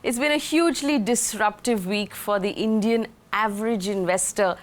It's been a hugely disruptive week for the Indian average investor.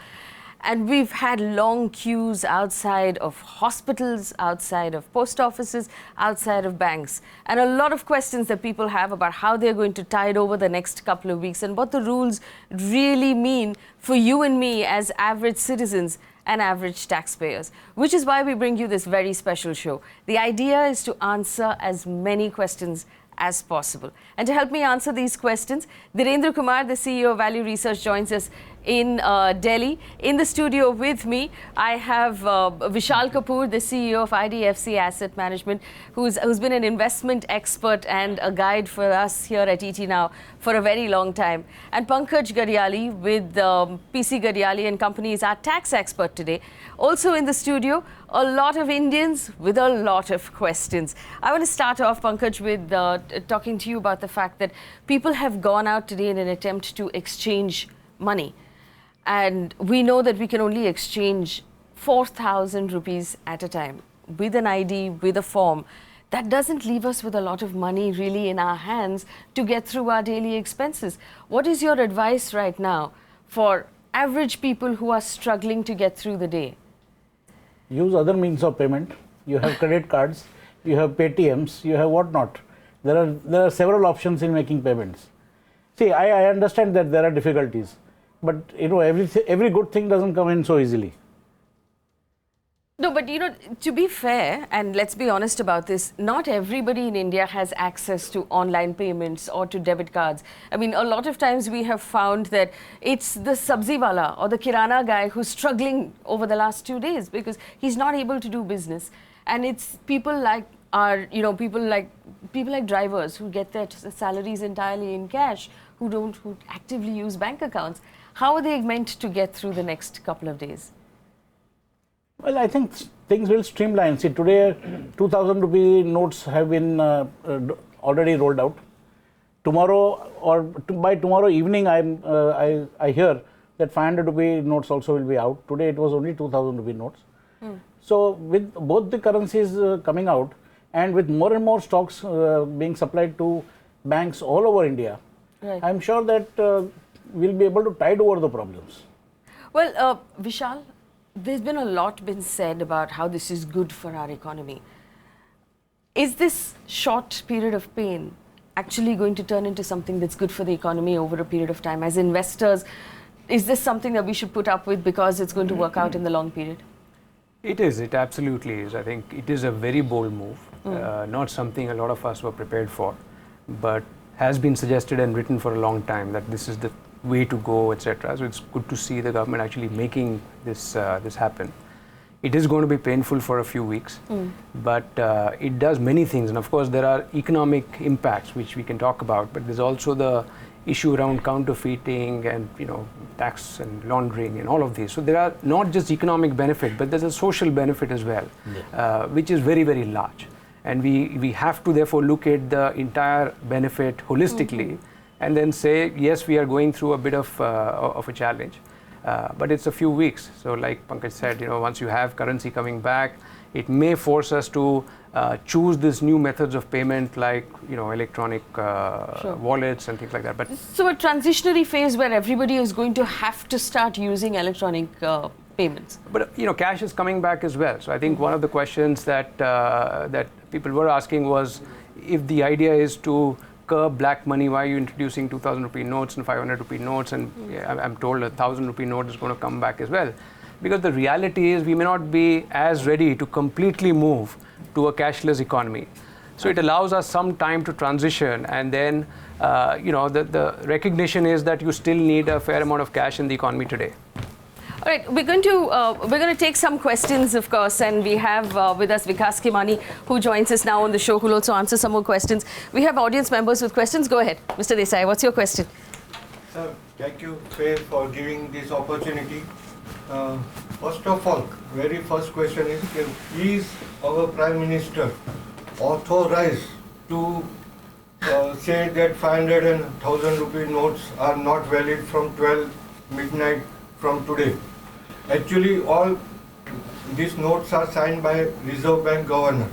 And we've had long queues outside of hospitals, outside of post offices, outside of banks. And a lot of questions that people have about how they're going to tide over the next couple of weeks and what the rules really mean for you and me as average citizens and average taxpayers, which is why we bring you this very special show. The idea is to answer as many questions as possible. And to help me answer these questions, Dhirendra Kumar, the CEO of Value Research, joins us in Delhi. In the studio with me, I have Vishal Kapoor, the CEO of IDFC Asset Management, who's been an investment expert and a guide for us here at ET Now for a very long time. And Pankaj Garyali with PC Garyali and Company is our tax expert today. Also in the studio, a lot of Indians with a lot of questions. I want to start off, Pankaj, with talking to you about the fact that people have gone out today in an attempt to exchange money. And we know that we can only exchange 4,000 rupees at a time with an ID, with a form. That doesn't leave us with a lot of money really in our hands to get through our daily expenses. What is your advice right now for average people who are struggling to get through the day? Use other means of payment. You have credit cards, you have Paytms, you have whatnot. There are several options in making payments. See, I understand that there are difficulties, but you know every good thing doesn't come in so easily. No, but you know, to be fair, and let's be honest about this, not everybody in India has access to online payments or to debit cards. I mean, a lot of times we have found that it's the sabzi wala or the kirana guy who's struggling over the last 2 days because he's not able to do business. And it's people like people like drivers who get their salaries entirely in cash, who actively use bank accounts. How are they meant to get through the next couple of days? Well, I think things will streamline. See, today 2,000 rupee notes have been already rolled out. Tomorrow or by tomorrow evening, I hear that 500 rupee notes also will be out. Today it was only 2,000 rupee notes. So with both the currencies coming out and with more and more stocks being supplied to banks all over India, right, I'm sure that we'll be able to tide over the problems. Well, Vishal, there's been a lot been said about how this is good for our economy. Is this short period of pain actually going to turn into something that's good for the economy over a period of time? As investors, is this something that we should put up with because it's going to work out in the long period? It is. It absolutely is. I think it is a very bold move, not something a lot of us were prepared for, but has been suggested and written for a long time that this is the way to go, etc. So it's good to see the government actually making this happen. It is going to be painful for a few weeks, but it does many things. And of course, there are economic impacts which we can talk about, but there's also the issue around counterfeiting and tax and laundering and all of these. So there are not just economic benefit, but there's a social benefit as well, which is very, very large. And we have to therefore look at the entire benefit holistically and then say, yes, we are going through a bit of a challenge, but it's a few weeks. So like Pankaj said, once you have currency coming back, it may force us to choose these new methods of payment like electronic wallets and things like that. But so a transitionary phase where everybody is going to have to start using electronic payments. But cash is coming back as well. So I think one of the questions that that people were asking was, if the idea is to curb black money, why are you introducing 2,000 rupee notes and 500 rupee notes? And I'm told a 1,000 rupee note is going to come back as well. Because the reality is we may not be as ready to completely move to a cashless economy. So it allows us some time to transition, and then the recognition is that you still need a fair amount of cash in the economy today. All right, we're going to take some questions, of course, and we have with us Vikas Khemani, who joins us now on the show, who will also answer some more questions. We have audience members with questions. Go ahead, Mr. Desai. What's your question? Sir, thank you, Fair, for giving this opportunity. First of all, very first question is our Prime Minister authorized to say that 500 and 1,000 rupee notes are not valid from 12 midnight from today? Actually, all these notes are signed by Reserve Bank Governor.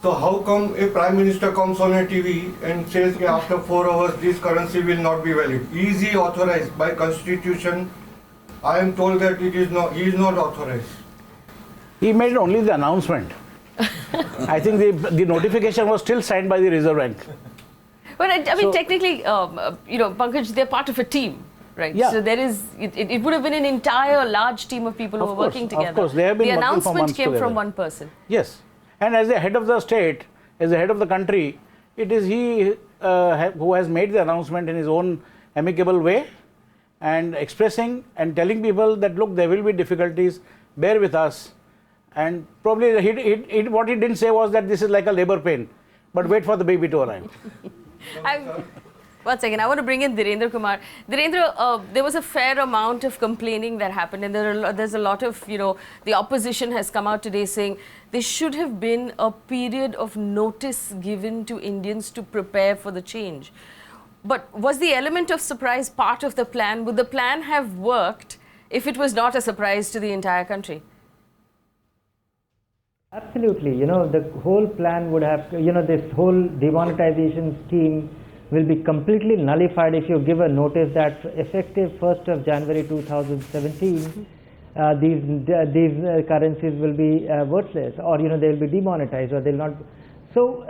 So how come a Prime Minister comes on a TV and says that after 4 hours this currency will not be valid? Is he authorized by Constitution? I am told that it is not. He is not authorized. He made only the announcement. I think the notification was still signed by the Reserve Bank. But I mean, So- technically, Pankaj, they're part of a team, right? Yeah. So there is, it would have been an entire large team of people who Of were course, working of together. course, they have been the working for announcement months came together. from one person. Yes. And as the head of the state, as the head of the country, it is he who has made the announcement in his own amicable way and expressing and telling people that, look, there will be difficulties, bear with us. And probably what he didn't say was that this is like a labor pain, but wait for the baby to arrive. One second, I want to bring in Dhirendra Kumar. Dhirendra, there was a fair amount of complaining that happened, and there's a lot of, the opposition has come out today saying there should have been a period of notice given to Indians to prepare for the change. But was the element of surprise part of the plan? Would the plan have worked if it was not a surprise to the entire country? Absolutely. The whole plan would have, this whole demonetization scheme will be completely nullified if you give a notice that effective 1st of January 2017, these currencies will be worthless, or they will be demonetized, or they'll not. So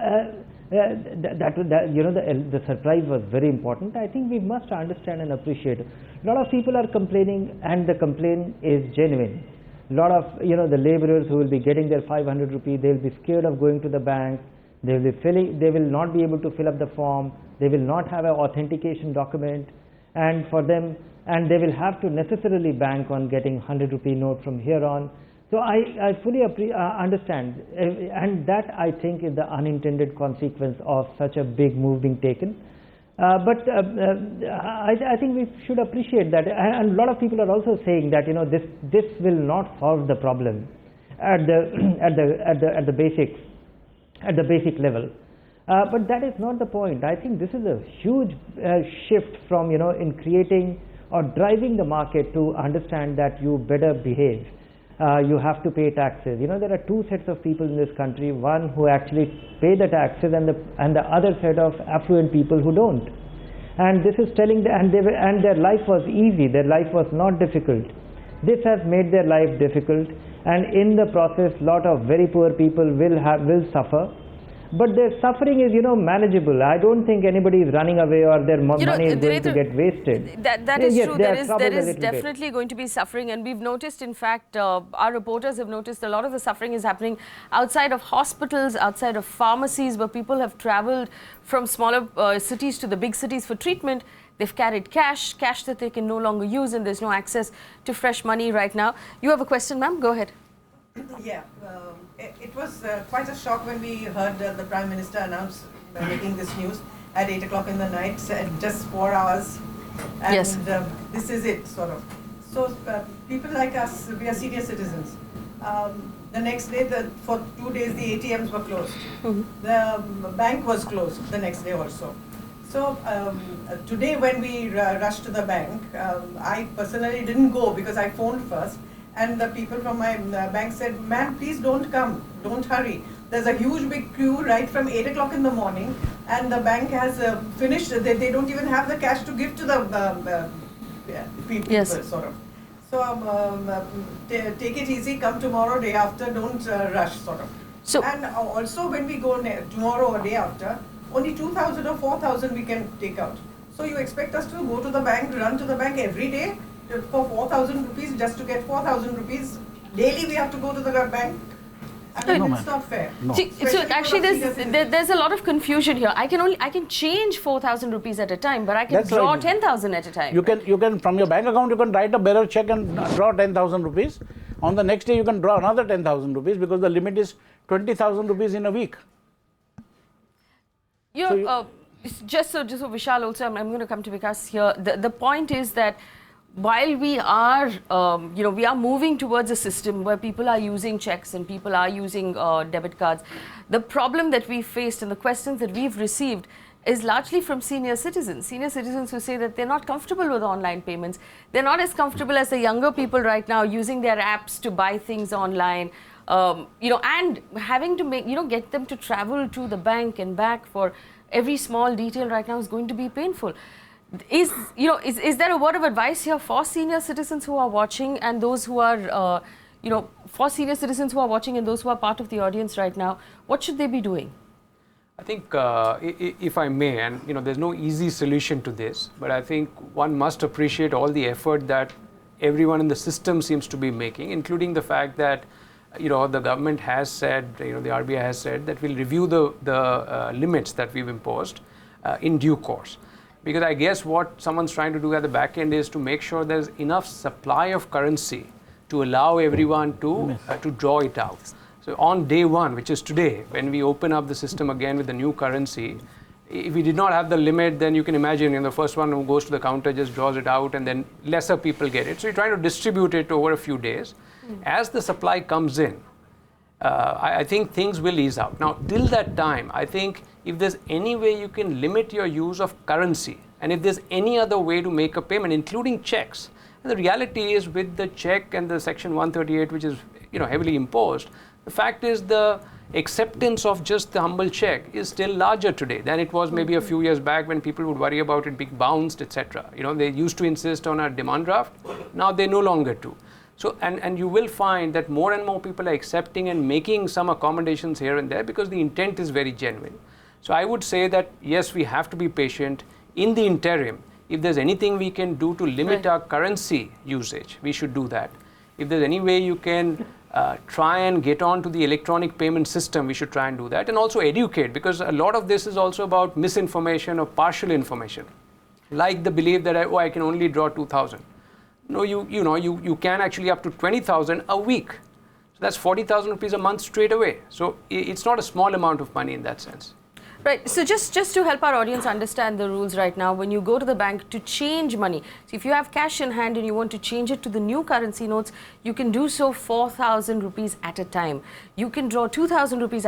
the surprise was very important. I think we must understand and appreciate. A lot of people are complaining, and the complaint is genuine. A lot of the laborers who will be getting their 500 rupees, they will be scared of going to the bank. They will not be able to fill up the form. They will not have an authentication document, and they will have to necessarily bank on getting 100 rupee note from here on. So I fully understand, and that I think is the unintended consequence of such a big move being taken. But I think we should appreciate that, and a lot of people are also saying that this will not solve the problem at the basic level. But that is not the point. I think this is a huge shift from in creating or driving the market to understand that you better behave. You have to pay taxes. There are two sets of people in this country: one who actually pay the taxes, and the other set of affluent people who don't. And this is telling and their life was easy. Their life was not difficult. This has made their life difficult, and in the process, lot of very poor people will suffer. But their suffering is, manageable. I don't think anybody is running away or their money is going to get wasted. That is Yes, true. they are There troubled a is little definitely bit. going to be suffering, and we've noticed, in fact, our reporters have noticed a lot of the suffering is happening outside of hospitals, outside of pharmacies, where people have traveled from smaller cities to the big cities for treatment. They've carried cash that they can no longer use, and there's no access to fresh money right now. You have a question, ma'am? Go ahead. Yeah, it was quite a shock when we heard the Prime Minister announce making this news at 8 o'clock in the night, just 4 hours. And Yes. This is it, sort of. So people like us, we are senior citizens. The next day, for 2 days, the ATMs were closed. The bank was closed the next day also. So today when we rushed to the bank, I personally didn't go because I phoned first. And the people from my bank said, ma'am, please don't come, don't hurry. There's a huge big queue right from 8 o'clock in the morning, and the bank has finished, they don't even have the cash to give to the people, Yes. sort of. So take it easy, come tomorrow, day after, don't rush, sort of. So- and also when we go tomorrow or day after, only 2,000 or 4,000 we can take out. So you expect us to go to the bank, run to the bank every day for 4,000 rupees just to get 4,000 rupees. Daily we have to go to the bank. I mean, No, it's ma'am. not fair. No. So Especially actually, for senior citizens. there's a lot of confusion here. I can change 4,000 rupees at a time, but I can That's draw right. 10,000 at a time. You can from your bank account, you can write a bearer check and draw 10,000 rupees. On the next day, you can draw another 10,000 rupees because the limit is 20,000 rupees in a week. Just so Vishal also, I'm going to come to Vikas here. The point is that while we are moving towards a system where people are using checks and people are using debit cards, the problem that we faced and the questions that we've received is largely from senior citizens who say that they're not comfortable with online payments. They're not as comfortable as the younger people right now using their apps to buy things online. and having to make, get them to travel to the bank and back for every small detail right now is going to be painful. Is there a word of advice here for senior citizens who are watching and those who are, for senior citizens who are watching and those who are part of the audience right now? What should they be doing? I think, if I may, and there's no easy solution to this, but I think one must appreciate all the effort that everyone in the system seems to be making, including the fact that the government has said, the RBI has said that we'll review the limits that we've imposed in due course. Because I guess what someone's trying to do at the back end is to make sure there's enough supply of currency to allow everyone to draw it out. So on day one, which is today, when we open up the system again with the new currency, if we did not have the limit, then you can imagine the first one who goes to the counter just draws it out and then lesser people get it. So you're trying to distribute it over a few days. As the supply comes in, I think things will ease out. Now, till that time, I think if there's any way you can limit your use of currency, and if there's any other way to make a payment, including checks, and the reality is with the check and the Section 138, which is heavily imposed, the fact is the acceptance of just the humble check is still larger today than it was maybe a few years back when people would worry about it being bounced, etc. They used to insist on a demand draft. Now they no longer do. So, and you will find that more and more people are accepting and making some accommodations here and there because the intent is very genuine. So I would say that yes, we have to be patient. In the interim, if there's anything we can do to limit our currency usage, we should do that. If there's any way you can try and get on to the electronic payment system, we should try and do that, and also educate, because a lot of this is also about misinformation or partial information, like the belief that I can only draw 2,000. No, you can actually up to 20,000 a week. So that's 40,000 rupees a month straight away. So it's not a small amount of money in that sense. Right. So just to help our audience understand the rules right now, when you go to the bank to change money, so if you have cash in hand and you want to change it to the new currency notes, you can do so 4,000 rupees at a time. You can draw 2,000 rupees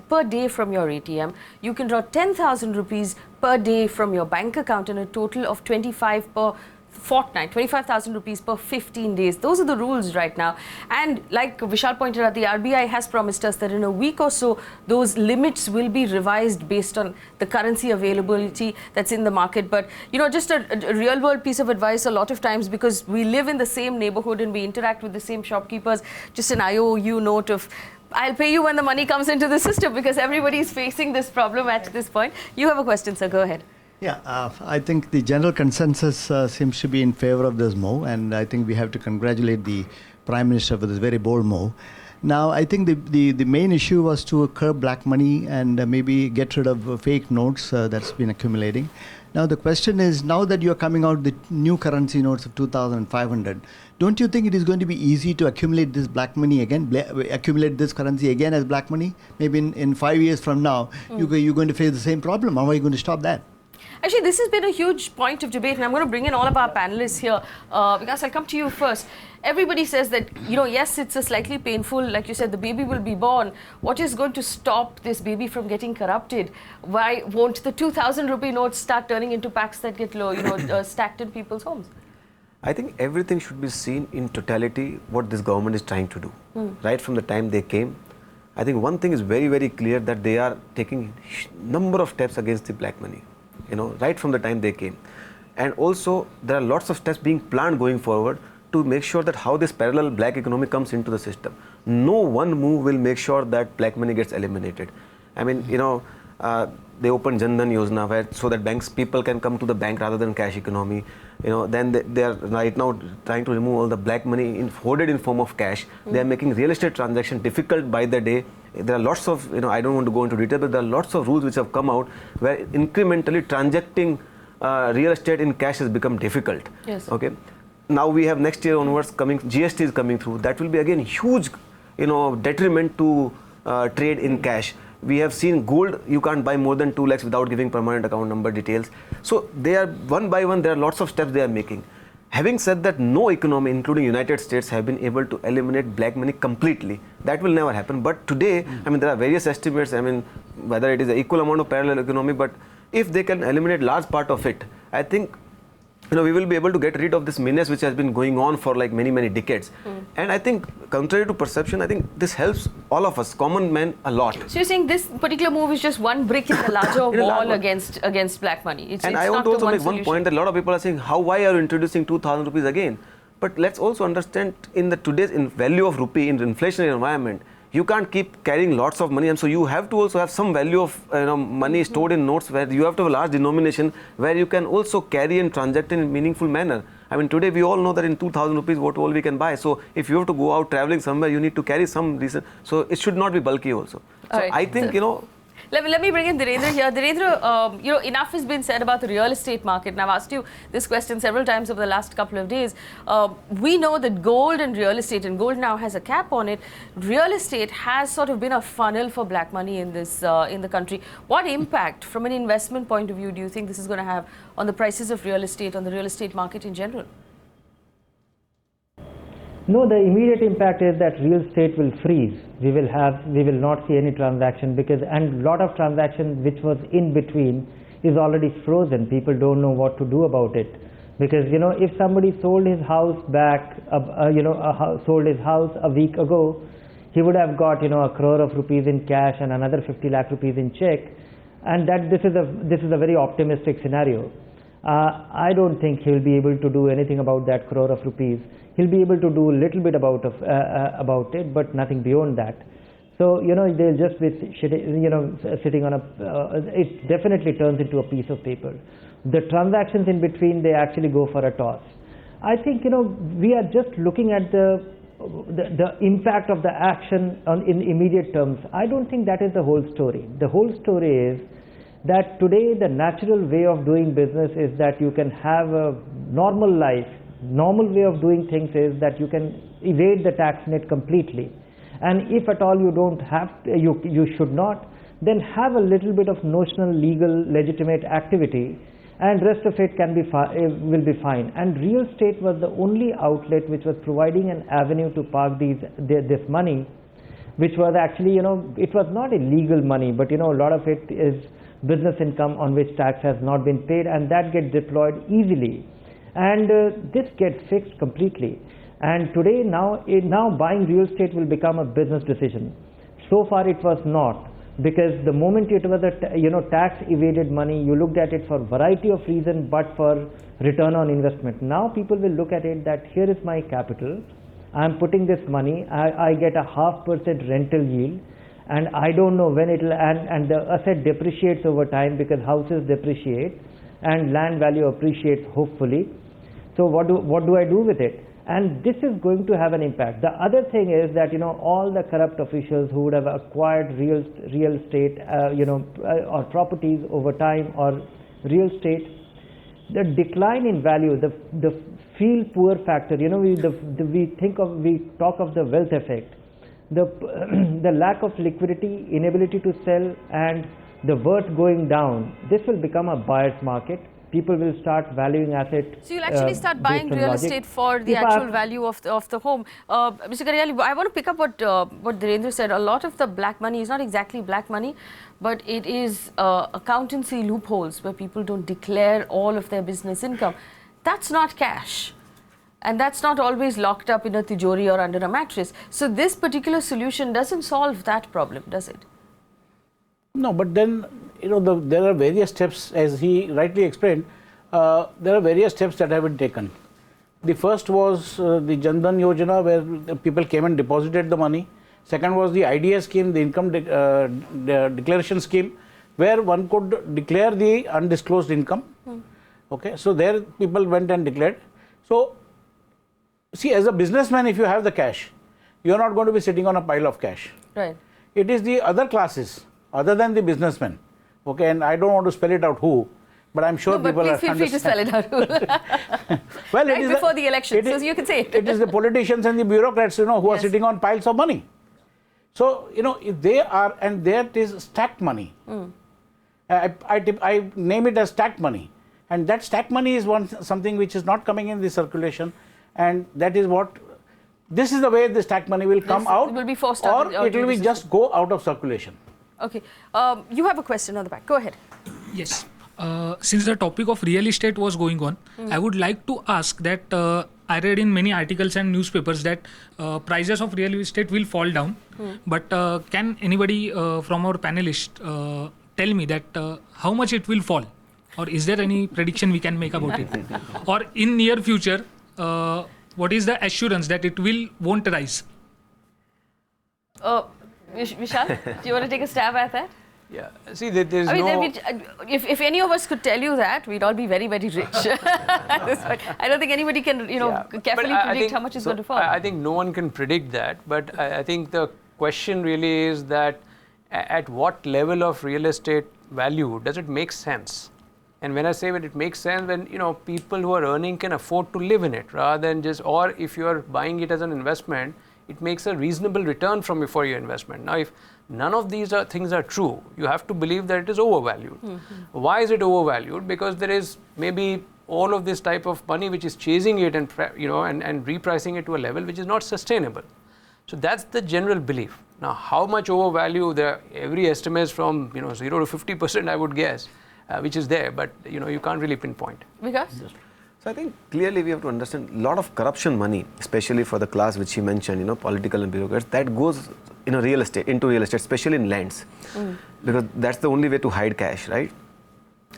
per day from your ATM. You can draw 10,000 rupees per day from your bank account, and a total of 25 per fortnight, 25,000 rupees per 15 days. Those are the rules right now. And like Vishal pointed out, the RBI has promised us that in a week or so, those limits will be revised based on the currency availability that's in the market. But, just a real world piece of advice a lot of times, because we live in the same neighborhood and we interact with the same shopkeepers, just an IOU note of, I'll pay you when the money comes into the system, because everybody is facing this problem at this point. You have a question, sir. Go ahead. Yeah, I think the general consensus seems to be in favor of this move, and I think we have to congratulate the Prime Minister for this very bold move. Now, I think the main issue was to curb black money and maybe get rid of fake notes that's been accumulating. Now, the question is, now that you're coming out with new currency notes of 2,500, don't you think it is going to be easy to accumulate this black money again, accumulate this currency again as black money? Maybe in 5 years from now, you're going to face the same problem. How are you going to stop that? Actually, this has been a huge point of debate, and I'm going to bring in all of our panelists here. Because I'll come to you first. Everybody says that, yes, it's a slightly painful, like you said, the baby will be born. What is going to stop this baby from getting corrupted? Why won't the 2,000 rupee notes start turning into packs that get stacked in people's homes? I think everything should be seen in totality, what this government is trying to do. Right from the time they came, I think one thing is very, very clear, that they are taking number of steps against the black money. Right from the time they came. And also, there are lots of steps being planned going forward to make sure that how this parallel black economy comes into the system. No one move will make sure that black money gets eliminated. I mean, they opened Jan Dhan Yojana so that people can come to the bank rather than cash economy. Then they are right now trying to remove all the black money hoarded in form of cash. They are making real estate transaction difficult by the day. There are lots of, I don't want to go into detail, but there are lots of rules which have come out where incrementally transacting real estate in cash has become difficult. Yes. Okay. Now we have next year onwards GST is coming through. That will be again huge, detriment to trade in cash. We have seen gold, you can't buy more than 2 lakhs without giving permanent account number details. So they are one by one, there are lots of steps they are making. Having said that, no economy, including United States, have been able to eliminate black money completely. That will never happen. But today, there are various estimates, whether it is an equal amount of parallel economy, but if they can eliminate large part of it, I think we will be able to get rid of this menace which has been going on for like many decades. And I think, contrary to perception, I think this helps all of us, common men, a lot. So you're saying this particular move is just one brick in the larger In a large wall wall. against black money. And I want to also make one point that a lot of people are saying, why are you introducing 2,000 rupees again? But let's also understand, in the today's value of rupee in the inflationary environment, you can't keep carrying lots of money, and so you have to also have some value of money stored in notes, where you have to have a large denomination where you can also carry and transact in a meaningful manner. I mean, today we all know that in 2,000 rupees what all we can buy. So if you have to go out traveling somewhere, you need to carry some reason. So it should not be bulky also. So All right. I think, Let me bring in Dhirendra here. Dhirendra, enough has been said about the real estate market, and I've asked you this question several times over the last couple of days. We know that gold and real estate, and gold now has a cap on it. Real estate has sort of been a funnel for black money in the country. What impact, from an investment point of view, do you think this is going to have on the prices of real estate, on the real estate market in general? No, the immediate impact is that real estate will freeze. We will not see any transaction, and a lot of transaction which was in between is already frozen. People don't know what to do about it, because if somebody sold his house back, sold his house a week ago, he would have got 1 crore of rupees in cash and another 50 lakh rupees in check, and this is a very optimistic scenario. I don't think he'll be able to do anything about that crore of rupees. He'll be able to do a little bit about it, but nothing beyond that. So they'll just be sitting on it definitely turns into a piece of paper. The transactions in between, they actually go for a toss. I think we are just looking at the impact of the action in immediate terms. I don't think that is the whole story. The whole story is that today the natural way of doing business is that you can have a normal life. Normal way of doing things is that you can evade the tax net completely, and if at all you don't have you should not, then have a little bit of notional legal legitimate activity, and rest of it will be fine. And real estate was the only outlet which was providing an avenue to park this money, which was actually it was not illegal money, but a lot of it is business income on which tax has not been paid, and that gets deployed easily. And this gets fixed completely. And today, now buying real estate will become a business decision. So far, it was not, because the moment it was a tax evaded money, you looked at it for a variety of reasons, but for return on investment. Now people will look at it that here is my capital. I am putting this money. I get a 0.5% rental yield, and I don't know when it will, and the asset depreciates over time, because houses depreciate and land value appreciates, hopefully. So what do I do with it? And this is going to have an impact. The other thing is that all the corrupt officials who would have acquired real estate or properties over time, or real estate, the decline in value, the feel poor factor, we talk of the wealth effect, the lack of liquidity, inability to sell, and the worth going down. This will become a buyer's market. People will start valuing assets. So you'll actually start buying real estate for the actual value of the home. Mr. Karyali, I want to pick up what Dhirendra said. A lot of the black money is not exactly black money, but it is accountancy loopholes where people don't declare all of their business income. That's not cash. And that's not always locked up in a tijori or under a mattress. So this particular solution doesn't solve that problem, does it? No, but then there are various steps, as he rightly explained. There are various steps that have been taken. The first was the Jan Dhan Yojana, where the people came and deposited the money. Second was the IDA scheme, the income declaration scheme, where one could declare the undisclosed income. Okay, so there people went and declared. So, see, as a businessman, if you have the cash, you are not going to be sitting on a pile of cash. Right. It is the other classes, other than the businessmen. Okay, and I don't want to spell it out who, but I'm sure people are. Feel free to spell it out. Well, right before the election, so you can say it. It is the politicians and the bureaucrats, who are sitting on piles of money. So, if they are, and that is stacked money. I name it as stacked money, and that stacked money is something which is not coming in the circulation, and that is what. This is the way the stacked money will come out, it will be forced or it will be just go out of circulation. Okay, you have a question on the back. Go ahead. Yes. since the topic of real estate was going on, I would like to ask that I read in many articles and newspapers that prices of real estate will fall down. But can anybody from our panelists tell me that how much it will fall? Or is there any prediction we can make about it? Or in near future, what is the assurance that it won't rise? Vishal, do you want to take a stab at that? Yeah, see, there's I mean, no... if any of us could tell you that, we'd all be very, very rich. I don't think anybody can, carefully predict how much is going to fall. I think no one can predict that, but I think the question really is that at what level of real estate value does it make sense? And when I say that it makes sense, when people who are earning can afford to live in it, rather than just, or if you are buying it as an investment, it makes a reasonable return for your investment. Now, if none of these things are true, you have to believe that it is overvalued. Why is it overvalued? Because there is maybe all of this type of money which is chasing it and repricing it to a level which is not sustainable. So that's the general belief. Now, how much overvalue every estimate is from 0 to 50%, I would guess, which is there, but you can't really pinpoint. Because? So I think clearly we have to understand a lot of corruption money, especially for the class which he mentioned, political and bureaucrats, that goes into real estate, especially in lands, because that's the only way to hide cash, right?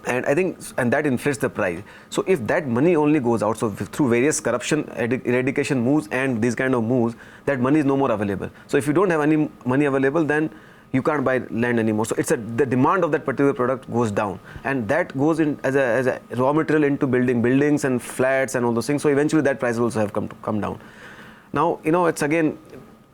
And I think, and that inflates the price. So if that money only goes out, so through various corruption eradication moves and these kind of moves, that money is no more available. So if you don't have any money available, then you can't buy land anymore. So the demand of that particular product goes down, and that goes in as a raw material into building buildings and flats and all those things. So eventually that price will also have come down. Now, it's again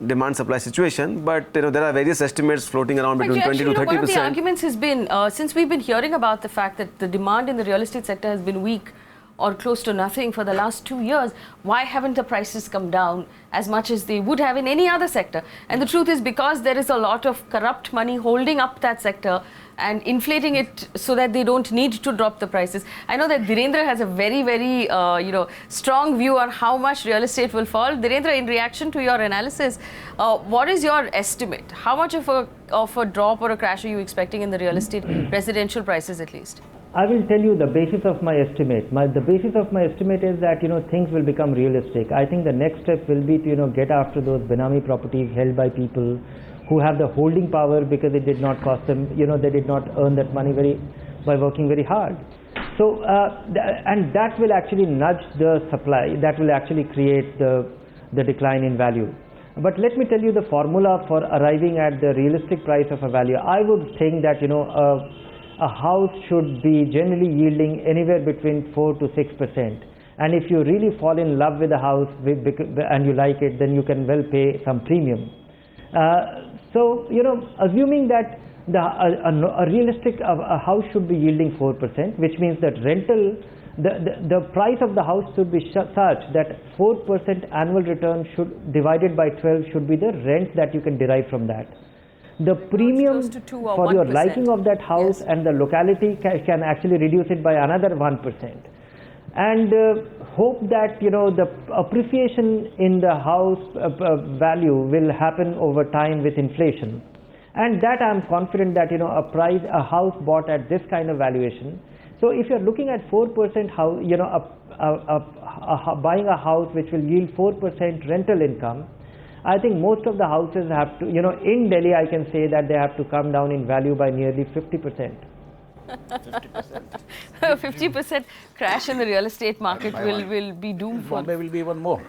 demand supply situation, but there are various estimates floating around between 20 to 30%. One of the arguments has been, since we've been hearing about the fact that the demand in the real estate sector has been weak or close to nothing for the last 2 years, why haven't the prices come down as much as they would have in any other sector? And the truth is, because there is a lot of corrupt money holding up that sector and inflating it so that they don't need to drop the prices. I know that Dhirendra has a very, very strong view on how much real estate will fall. Dhirendra, in reaction to your analysis, what is your estimate? How much of a drop or a crash are you expecting in the real estate residential prices at least? I will tell you the basis of my estimate. The basis of my estimate is that things will become realistic. I think the next step will be to get after those Benami properties held by people who have the holding power because it did not cost them. They did not earn that money by working very hard. So and that will actually nudge the supply. That will actually create the decline in value. But let me tell you the formula for arriving at the realistic price of a value. I would think that a house should be generally yielding anywhere between 4 to 6%. And if you really fall in love with a house and you like it, then you can well pay some premium. So, assuming that a realistic house should be yielding 4%, which means that the price of the house should be such that 4% annual return divided by 12 should be the rent that you can derive from that. The premium for your liking of that house and the locality can actually reduce it by another 1%. And hope that the appreciation in the house value will happen over time with inflation. And that I'm confident that a house bought at this kind of valuation. So if you're looking at 4% house, buying a house which will yield 4% rental income, I think most of the houses have to, in Delhi I can say that they have to come down in value by nearly 50%. 50% crash in the real estate market will be doomed for. Bombay will be even more.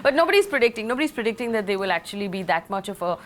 But nobody's predicting that there will actually be that much of a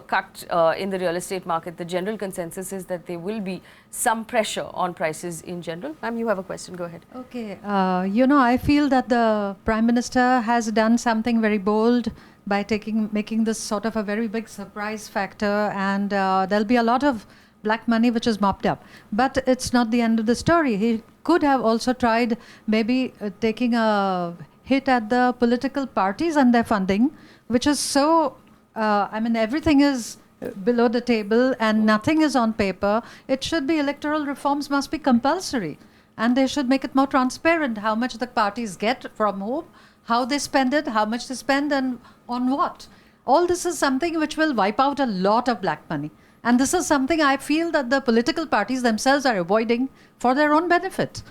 cut in the real estate market. The general consensus is that there will be some pressure on prices in general. Ma'am, you have a question. Go ahead. Okay. I feel that the Prime Minister has done something very bold by making this sort of a very big surprise factor, and there'll be a lot of black money which is mopped up. But it's not the end of the story. He could have also tried maybe taking a hit at the political parties and their funding, which is so, everything is below the table and nothing is on paper. It should be electoral reforms must be compulsory, and they should make it more transparent how much the parties get from whom, how they spend it, how much they spend and on what. All this is something which will wipe out a lot of black money. And this is something I feel that the political parties themselves are avoiding for their own benefit.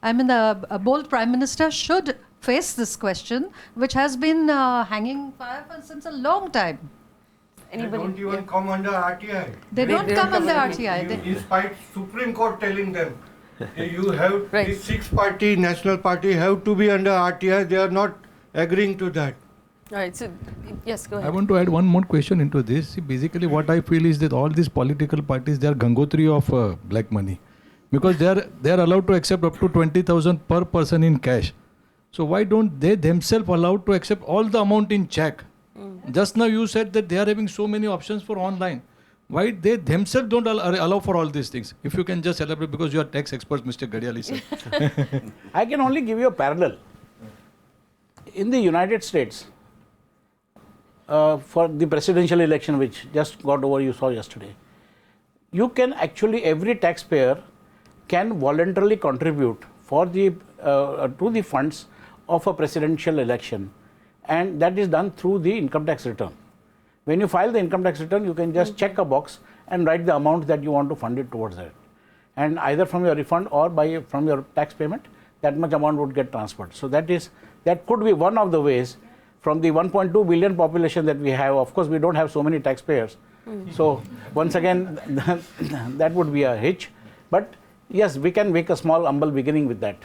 I mean, a bold Prime Minister should face this question, which has been hanging fire since a long time. They don't even come under RTI. They don't come under RTI. Despite Supreme Court telling them, you have this six-party national party have to be under RTI. They are not agreeing to that. Right. So, yes, go ahead. I want to add one more question into this. See, basically, what I feel is that all these political parties, they are Gangotri of black money, because they are allowed to accept up to 20,000 per person in cash. So why don't they themselves allowed to accept all the amount in check? Just now you said that they are having so many options for online. Why they themselves don't allow for all these things? If you can just elaborate, because you are tax experts, Mr. Gadiali sir. I can only give you a parallel. In the United States, for the presidential election which just got over, you saw yesterday, you can actually, every taxpayer can voluntarily contribute for the to the funds of a presidential election, and that is done through the income tax return. When you file the income tax return, you can just check a box and write the amount that you want to fund it towards that, and either from your refund or from your tax payment, that much amount would get transferred. So that could be one of the ways. From the 1.2 billion population that we have, of course we don't have so many taxpayers, so once again that would be a hitch, but yes, we can make a small humble beginning with that.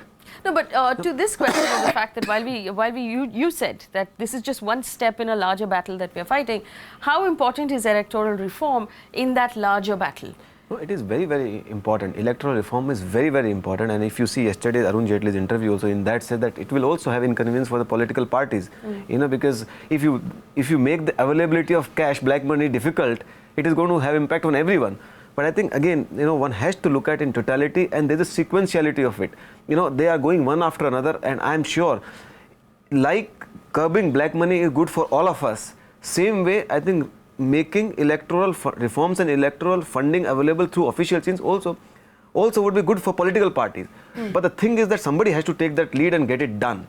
No, but to this question of the fact that you said that this is just one step in a larger battle that we are fighting, how important is electoral reform in that larger battle? No, it is very, very important. Electoral reform is very, very important. And if you see yesterday's Arun Jaitley's interview also, in that said that it will also have inconvenience for the political parties. You know, because if you make the availability of cash, black money difficult, it is going to have impact on everyone. But I think again, you know, one has to look at in totality, and there's a sequentiality of it. You know, they are going one after another, and I'm sure, like curbing black money is good for all of us, same way I think making electoral reforms and electoral funding available through official means also would be good for political parties. But the thing is that somebody has to take that lead and get it done.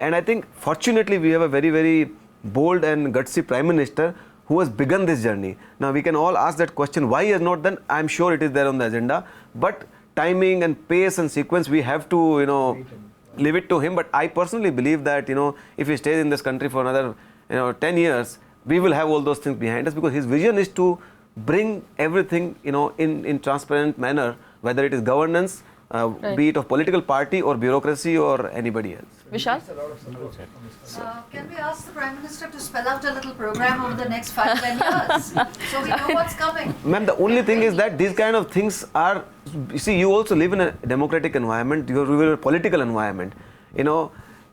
And I think fortunately we have a very, very bold and gutsy Prime Minister who has begun this journey. Now we can all ask that question, why he has not done? I'm sure it is there on the agenda, but timing and pace and sequence, we have to, you know, leave it to him. But I personally believe that, you know, if he stays in this country for another, 10 years, we will have all those things behind us, because his vision is to bring everything, in transparent manner, whether it is governance, be it of political party or bureaucracy or anybody else. Vishal? Can we ask the Prime Minister to spell out a little program over the next 5-10 years so we know what's coming? Ma'am, the only thing is that these kind of things are, you see, you also live in a democratic environment, you live in a political environment.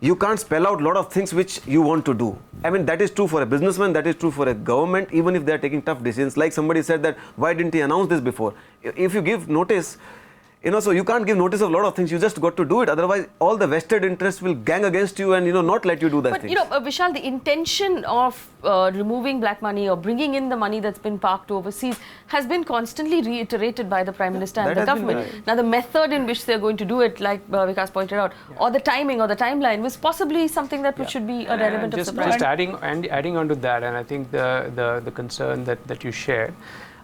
You can't spell out a lot of things which you want to do. I mean, that is true for a businessman, that is true for a government, even if they are taking tough decisions. Like somebody said that, why didn't he announce this before? If you give notice, so you can't give notice of a lot of things, you just got to do it. Otherwise, all the vested interests will gang against you and, not let you do that thing. But, Vishal, the intention of removing black money or bringing in the money that's been parked overseas has been constantly reiterated by the Prime Minister and the government. Now, the method in which they're going to do it, like Vikas pointed out, or the timing or the timeline was possibly something that should be a element of surprise. Just adding on to that, and I think the concern that you shared,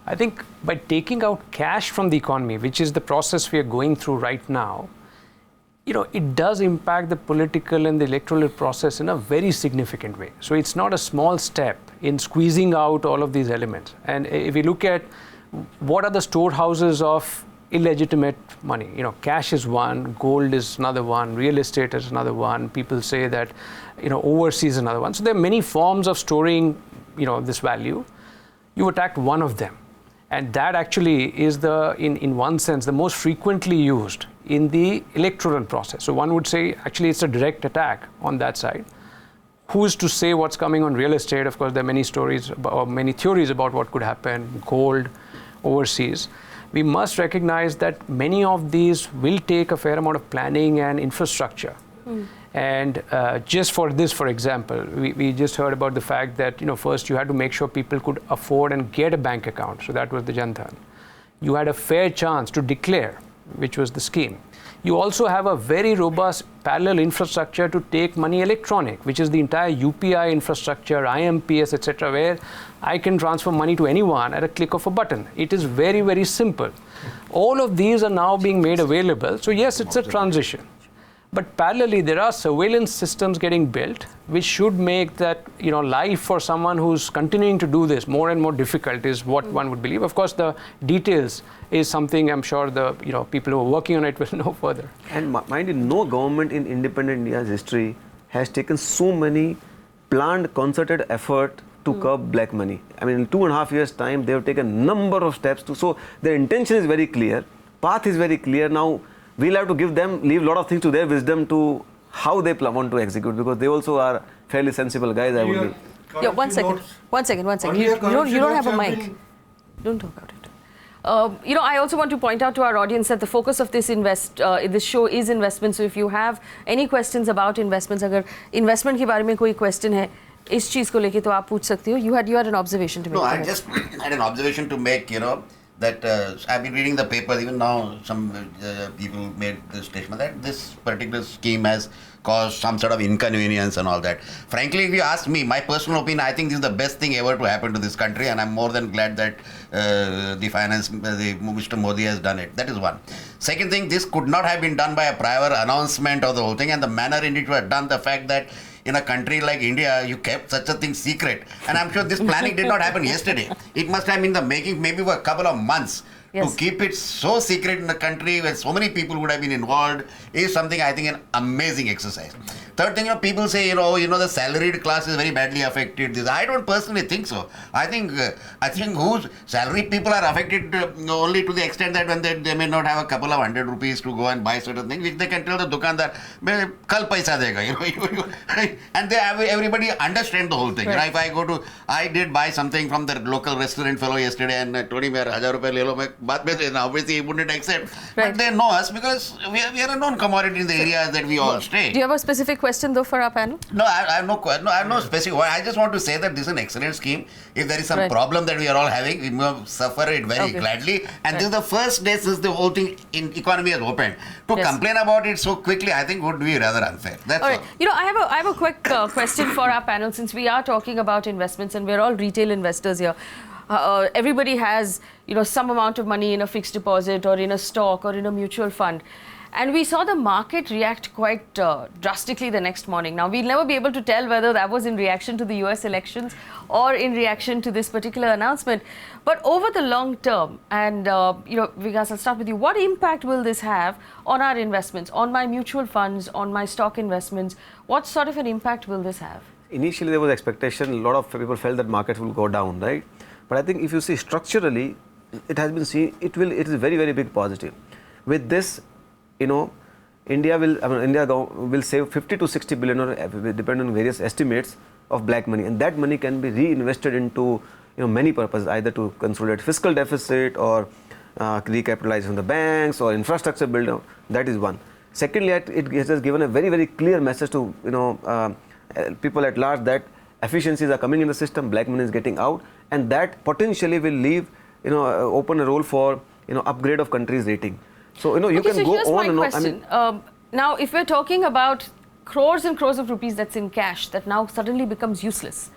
I think by taking out cash from the economy, which is the process we are going through right now, it does impact the political and the electoral process in a very significant way. So it's not a small step in squeezing out all of these elements. And if we look at what are the storehouses of illegitimate money, cash is one, gold is another one, real estate is another one. People say that, overseas is another one. So there are many forms of storing, this value. You attacked one of them. And that actually is in one sense, the most frequently used in the electoral process. So one would say, actually, it's a direct attack on that side. Who's to say what's coming on real estate? Of course, there are many stories or many theories about what could happen, gold, overseas. We must recognize that many of these will take a fair amount of planning and infrastructure. And just for this, for example, we just heard about the fact that, first you had to make sure people could afford and get a bank account. So that was the Jan Dhan. You had a fair chance to declare, which was the scheme. You also have a very robust parallel infrastructure to take money electronic, which is the entire UPI infrastructure, IMPS, etc., where I can transfer money to anyone at a click of a button. It is very, very simple. All of these are now being made available. So yes, it's a transition. But parallelly, there are surveillance systems getting built, which should make that life for someone who's continuing to do this more and more difficult, is what one would believe. Of course, the details is something I'm sure the people who are working on it will know further. And mind you, no government in independent India's history has taken so many planned, concerted effort to curb black money. I mean, in 2.5 years' time, they have taken a number of steps to. So their intention is very clear, path is very clear. Now we'll have to leave a lot of things to their wisdom to how they want to execute, because they also are fairly sensible guys. I would be. Yeah, one second. You don't have a mic. Don't talk about it. I also want to point out to our audience that the focus of this show is investment. So if you have any questions about investments, अगर investment के बारे में कोई question है इस चीज को लेके तो आप पूछ सकते हो. You had an observation to make. No, I just had an observation to make. That I've been reading the paper. Even now, some people made the statement that this particular scheme has caused some sort of inconvenience and all that. Frankly, if you ask me, my personal opinion, I think this is the best thing ever to happen to this country, and I'm more than glad that Mr. Modi has done it. That is one. Second thing, this could not have been done by a prior announcement of the whole thing, and the manner in which it was done, the fact that in a country like India, you kept such a thing secret. And I'm sure this planning did not happen yesterday. It must have been the making maybe for a couple of months. Yes. To keep it so secret in the country where so many people would have been involved is something, I think, an amazing exercise. Third thing, people say, the salaried class is very badly affected. I don't personally think so. I think whose salaried people are affected only to the extent that when they may not have a couple of 100 rupees to go and buy certain things, which they can tell the dukandar, kal paisa dega, and everybody understand the whole thing. Right. If I did buy something from the local restaurant fellow yesterday and told him 1,000 rupees le lo, obviously he wouldn't accept. Right. But they know us because we are a known commodity in the areas that we all stay. Do you have a specific question though for our panel? No, I have no specific one. I just want to say that this is an excellent scheme. If there is some problem that we are all having, we must suffer it very gladly. And this is the first day since the whole thing in economy has opened. To complain about it so quickly, I think would be rather unfair. That's all. I have a quick question for our panel, since we are talking about investments and we're all retail investors here. Everybody has some amount of money in a fixed deposit or in a stock or in a mutual fund, and we saw the market react quite drastically the next morning. Now we'll never be able to tell whether that was in reaction to the US elections or in reaction to this particular announcement, but over the long term, and Vikas, I'll start with you. What impact will this have on our investments, on my mutual funds, on my stock investments? What sort of an impact will this have? Initially there was expectation, a lot of people felt that markets will go down, right? But I think if you see structurally, it has been seen, it is a very, very big positive. With this, India will save 50 to 60 billion, or depending on various estimates, of black money, and that money can be reinvested into many purposes, either to consolidate fiscal deficit or recapitalize on the banks or infrastructure build up. That is one. Secondly, it has given a very, very clear message to people at large that efficiencies are coming in the system, black money is getting out, and that potentially will leave, open a role for, upgrade of countries' rating. So, you can go on and on. I mean, now, if we're talking about crores and crores of rupees that's in cash that now suddenly becomes useless,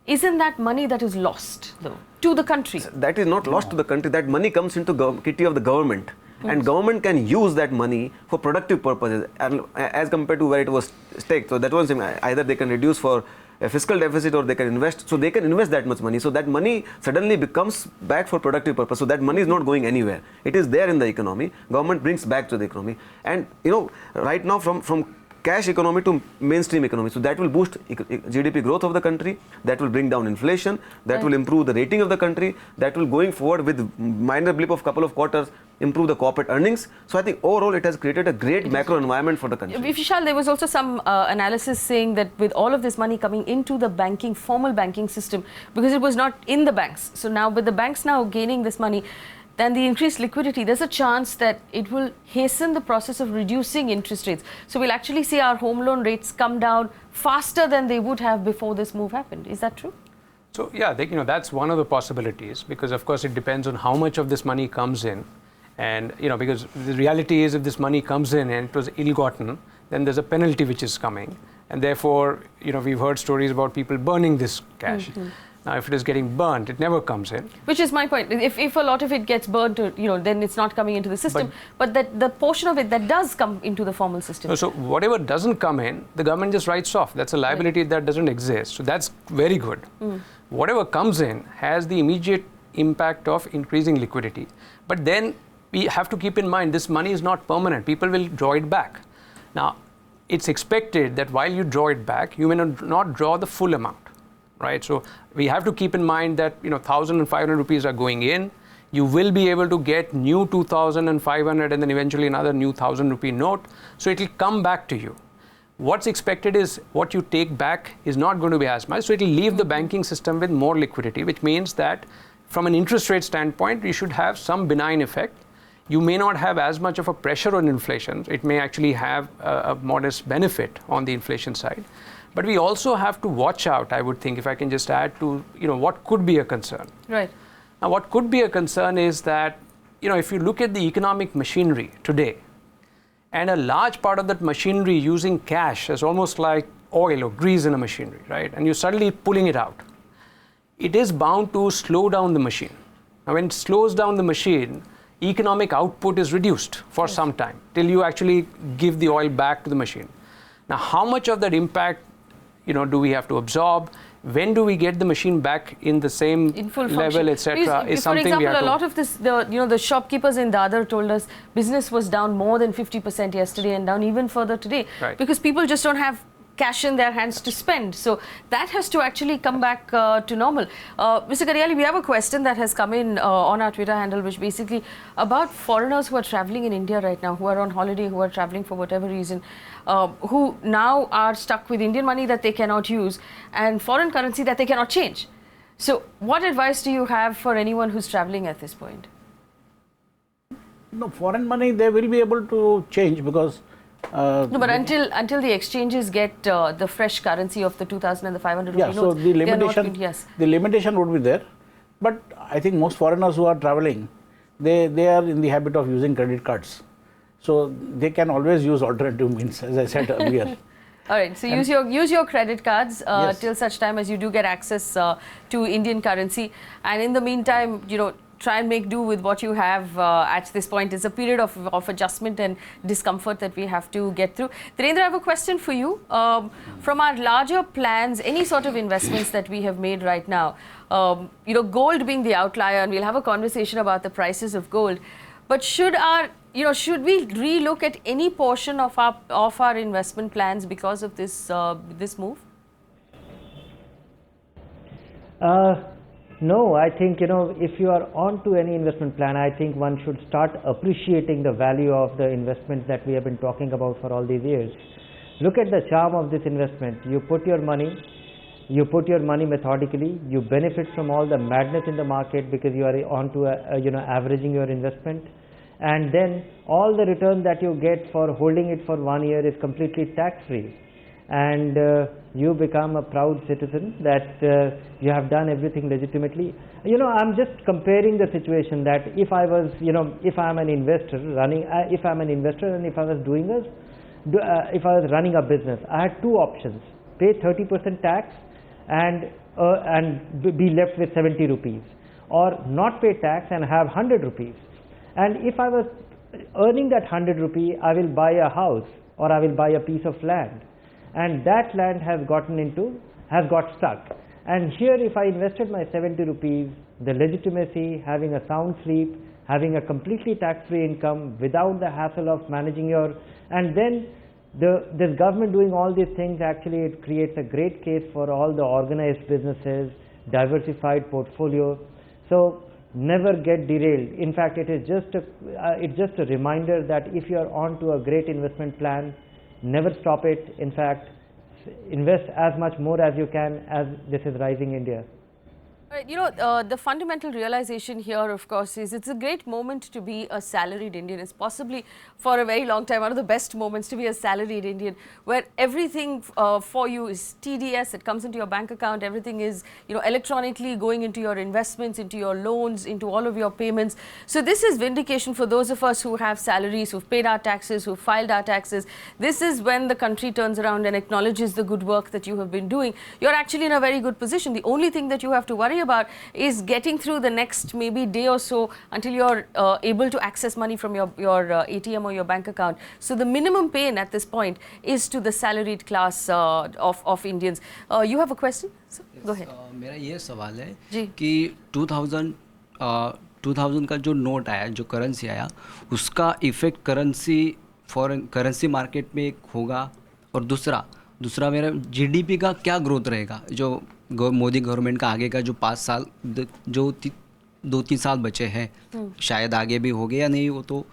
isn't that money that is lost, though, to the country? That is not lost to the country. That money comes into kitty of the government. And government can use that money for productive purposes, and as compared to where it was staked. So that was either they can reduce for a fiscal deficit or they can invest. So they can invest that much money. So that money suddenly becomes back for productive purpose. So that money is not going anywhere. It is there in the economy. Government brings back to the economy. And right now from cash economy to mainstream economy. So that will boost GDP growth of the country, that will bring down inflation, that will improve the rating of the country, that will going forward with minor blip of couple of quarters, improve the corporate earnings. So I think overall it has created a great macro environment for the country. Vishal, there was also some analysis saying that with all of this money coming into the formal banking system, because it was not in the banks. So now with the banks now gaining this money, then the increased liquidity, there's a chance that it will hasten the process of reducing interest rates. So we'll actually see our home loan rates come down faster than they would have before this move happened. Is that true? So yeah, that's one of the possibilities, because of course it depends on how much of this money comes in And because the reality is, if this money comes in and it was ill-gotten, then there's a penalty which is coming, and therefore we've heard stories about people burning this cash. Now, if it is getting burnt, it never comes in. Which is my point. If a lot of it gets burnt, then it's not coming into the system. But that the portion of it that does come into the formal system. So whatever doesn't come in, the government just writes off. That's a liability that doesn't exist. So that's very good. Whatever comes in has the immediate impact of increasing liquidity. But then we have to keep in mind, this money is not permanent. People will draw it back. Now, it's expected that while you draw it back, you may not draw the full amount. Right? So we have to keep in mind that 1,500 rupees are going in. You will be able to get new 2,500 and then eventually another new 1,000 rupee note. So it will come back to you. What's expected is what you take back is not going to be as much. So it will leave the banking system with more liquidity, which means that from an interest rate standpoint, you should have some benign effect. You may not have as much of a pressure on inflation. It may actually have a modest benefit on the inflation side. But we also have to watch out, I would think, if I can just add to, what could be a concern. Right. Now, what could be a concern is that, if you look at the economic machinery today, and a large part of that machinery using cash as almost like oil or grease in a machinery, right? And you're suddenly pulling it out. It is bound to slow down the machine. Now, when it slows down the machine, economic output is reduced for some time till you actually give the oil back to the machine. Now, how much of that impact do we have to absorb? When do we get the machine back in the same level, etc.? Is something we have to. For example, a lot of this, the shopkeepers in Dadar told us business was down more than 50% yesterday and down even further today, because people just don't have cash in their hands to spend. So that has to actually come back to normal. Mr. Karyali, we have a question that has come in on our Twitter handle, which basically about foreigners who are traveling in India right now, who are on holiday, who are traveling for whatever reason, who now are stuck with Indian money that they cannot use and foreign currency that they cannot change. So what advice do you have for anyone who's traveling at this point? No, foreign money they will be able to change because no, but until the exchanges get the fresh currency of the 2,000 and the 500 rupee notes, so the limitation would be there. But I think most foreigners who are traveling, they are in the habit of using credit cards, so they can always use alternative means, as I said earlier. All right, so use your credit cards till such time as you do get access to Indian currency, and in the meantime, try and make do with what you have at this point. It's a period of adjustment and discomfort that we have to get through. Dhirendra, I have a question for you. From our larger plans, any sort of investments that we have made right now, gold being the outlier, and we'll have a conversation about the prices of gold. But should we relook at any portion of our investment plans because of this this move? No, I think, if you are on to any investment plan, I think one should start appreciating the value of the investments that we have been talking about for all these years. Look at the charm of this investment. You put your money methodically, you benefit from all the madness in the market because you are on to, averaging your investment. And then all the return that you get for holding it for 1 year is completely tax-free. And you become a proud citizen that you have done everything legitimately. I'm just comparing the situation that if I was, if I'm an investor if I'm an investor and if I was running a business, I had two options: pay 30% tax and be left with 70 rupees, or not pay tax and have 100 rupees. And if I was earning that 100 rupee, I will buy a house or I will buy a piece of land. And that land has got stuck. And here, if I invested my 70 rupees, the legitimacy, having a sound sleep, having a completely tax-free income without the hassle of managing and then this government doing all these things, actually it creates a great case for all the organized businesses, diversified portfolio. So never get derailed. In fact, it's just a reminder that if you are on to a great investment plan, never stop it. In fact, invest as much more as you can as this is rising India. The fundamental realization here, of course, is it's a great moment to be a salaried Indian. It's possibly for a very long time one of the best moments to be a salaried Indian, where everything for you is TDS. It comes into your bank account. Everything is, electronically going into your investments, into your loans, into all of your payments. So this is vindication for those of us who have salaries, who've paid our taxes, who've filed our taxes. This is when the country turns around and acknowledges the good work that you have been doing. You're actually in a very good position. The only thing that you have to worry about is getting through the next maybe day or so until you're able to access money from your ATM or your bank account. So the minimum pain at this point is to the salaried class of Indians. You have a question? So, go ahead. मेरा ये सवाल है कि 2000 का जो note आया, जो currency आया, उसका इफेक्ट करेंसी मार्केट में होगा, और दूसरा मेरा जीडीपी का क्या ग्रोथ रहेगा, जो मोदी गवर्नमेंट का आगे का जो 5 साल, जो 2-3 साल बचे हैं, शायद आगे भी हो गए या नहीं, वो तो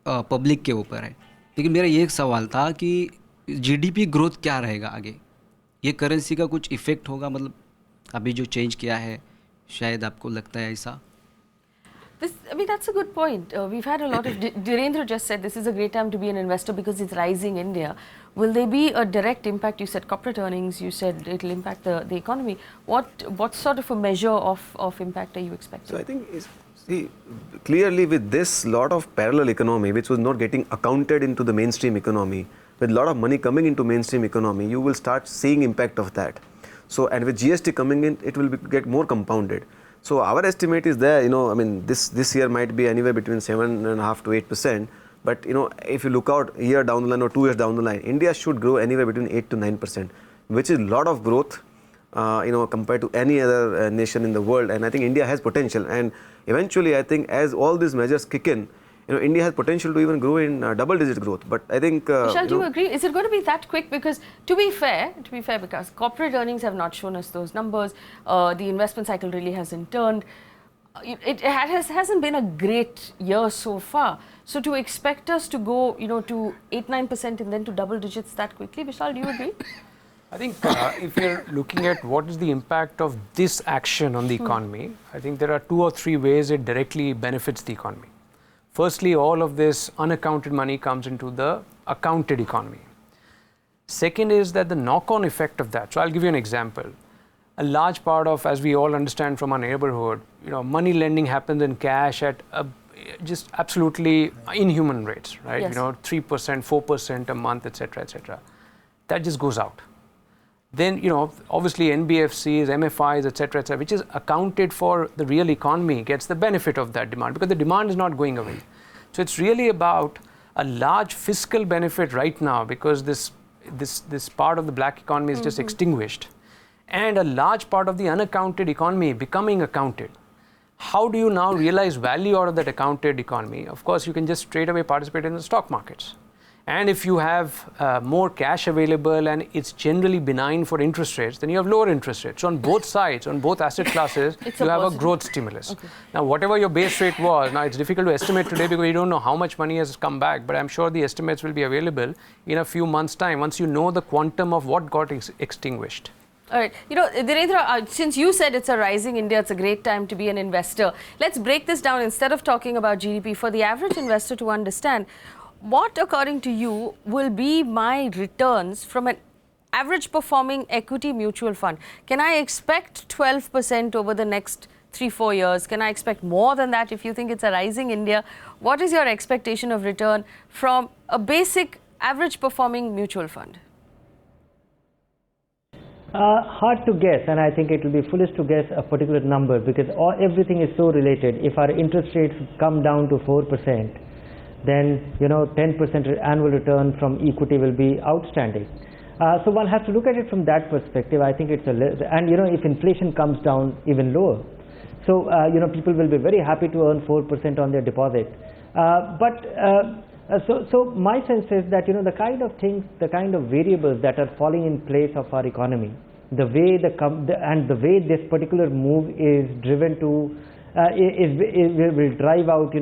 पब्लिक के ऊपर है. लेकिन मेरा ये एक सवाल था कि जीडीपी ग्रोथ क्या रहेगा आगे, ये करेंसी का कुछ इफेक्ट होगा, मतलब अभी जो चेंज किया है, शायद आपको लगता है ऐसा? That's a good point. We've had a lot of... Dhirendra just said this is a great time to be an investor because it's rising India. Will there be a direct impact? You said corporate earnings, you said it will impact the economy. What sort of a measure of impact are you expecting? So I think, clearly with this lot of parallel economy, which was not getting accounted into the mainstream economy, with a lot of money coming into mainstream economy, you will start seeing impact of that. So, and with GST coming in, it will get more compounded. So our estimate is there, this year might be anywhere between 7.5% to 8%. But, if you look out a year down the line or 2 years down the line, India should grow anywhere between 8 to 9%, which is a lot of growth, compared to any other nation in the world. And I think India has potential. And eventually, I think as all these measures kick in, India has potential to even grow in double-digit growth. But I think... Vishal, do you agree? Is it going to be that quick? Because to be fair, because corporate earnings have not shown us those numbers, the investment cycle really hasn't turned. It hasn't been a great year so far. So to expect us to go, to 8-9% and then to double digits that quickly, Vishal, do you agree? I think if you're looking at what is the impact of this action on the economy, I think there are 2 or 3 ways it directly benefits the economy. Firstly, all of this unaccounted money comes into the accounted economy. Second is that the knock-on effect of that. So I'll give you an example. A large part of, as we all understand from our neighborhood, money lending happens in cash at just absolutely inhuman rates, right? Yes. 3%, 4% a month, etc., etc. That just goes out. Then, obviously NBFCs, MFIs, etc., which is accounted for the real economy, gets the benefit of that demand because the demand is not going away. So it's really about a large fiscal benefit right now because this part of the black economy is just extinguished, and a large part of the unaccounted economy becoming accounted. How do you now realize value out of that accounted economy? Of course, you can just straight away participate in the stock markets. And if you have more cash available and it's generally benign for interest rates, then you have lower interest rates. So on both sides, on both asset classes, you have a growth stimulus. Okay. Now, whatever your base rate was, now it's difficult to estimate today because you don't know how much money has come back, but I'm sure the estimates will be available in a few months' time once you know the quantum of what got extinguished. All right. Dhirendra, since you said it's a rising India, it's a great time to be an investor. Let's break this down. Instead of talking about GDP, for the average investor to understand, what, according to you, will be my returns from an average performing equity mutual fund? Can I expect 12% over the next 3-4 years? Can I expect more than that if you think it's a rising India? What is your expectation of return from a basic average performing mutual fund? Hard to guess, and I think it will be foolish to guess a particular number because everything is so related. If our interest rates come down to 4%, then 10% annual return from equity will be outstanding. So one has to look at it from that perspective. I think it's and if inflation comes down even lower, so people will be very happy to earn 4% on their deposit. So my sense is that the kind of things, the kind of variables that are falling in place of our economy, the way the way this particular move is driven to will drive out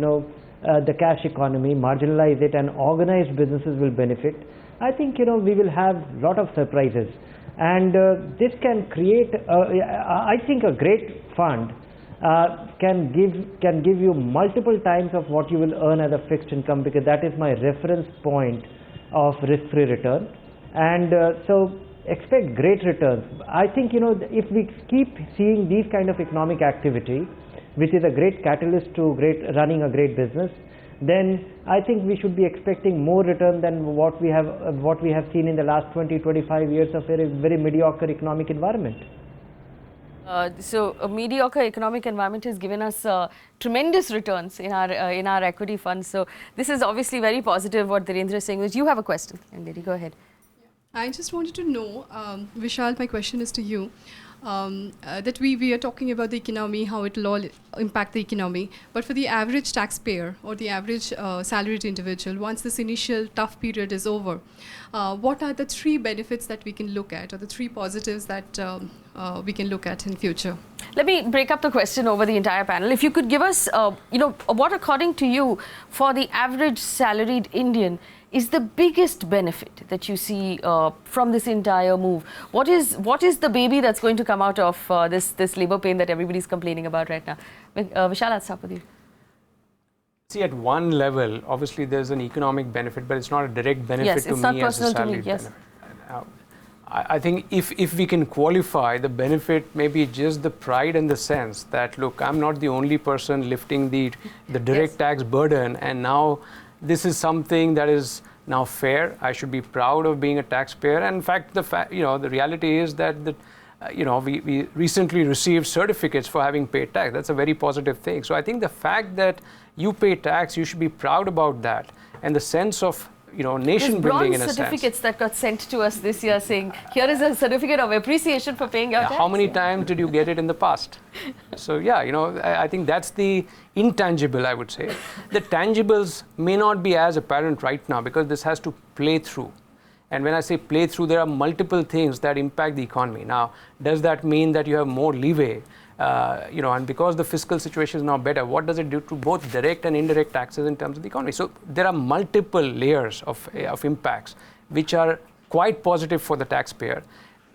the cash economy, marginalize it, and organized businesses will benefit. I think we will have a lot of surprises, and this can create I think a great fund can give you multiple times of what you will earn as a fixed income, because that is my reference point of risk-free return. And so expect great returns. I think, you know, if we keep seeing these kind of economic activity, which is a great catalyst to running a great business, then I think we should be expecting more return than what we have seen in the last 20-25 years of a very mediocre economic environment. So a mediocre economic environment has given us tremendous returns in our equity funds. So this is obviously very positive. What Dhirendra is saying is, you have a question, and Lady, go ahead. I just wanted to know, Vishal, my question is to you. That we are talking about the economy, how it will all impact the economy. But for the average taxpayer or the average salaried individual, once this initial tough period is over, what are the 3 benefits that we can look at, or the 3 positives that we can look at in future? Let me break up the question over the entire panel. If you could give us, you know, what according to you, for the average salaried Indian, is the biggest benefit that you see from this entire move? What is the baby that's going to come out of this labour pain that everybody's complaining about right now? Vishal, I'll start with you. See, at one level, obviously there's an economic benefit, but it's not a direct benefit to me as a salaried benefit. I think if we can qualify the benefit, maybe just the pride and the sense that, look, I'm not the only person lifting the direct tax burden, and now this is something that is now fair. I should be proud of being a taxpayer. And in fact, the reality is that we recently received certificates for having paid tax. That's a very positive thing. So I think the fact that you pay tax, you should be proud about that, and the sense of nation building in a sense. Certificates that got sent to us this year saying, here is a certificate of appreciation for paying your tax. How many times did you get it in the past? So yeah, I think that's the intangible, I would say. The tangibles may not be as apparent right now because this has to play through. And when I say play through, there are multiple things that impact the economy. Now, does that mean that you have more leeway? And because the fiscal situation is now better, what does it do to both direct and indirect taxes in terms of the economy? So there are multiple layers of impacts which are quite positive for the taxpayer.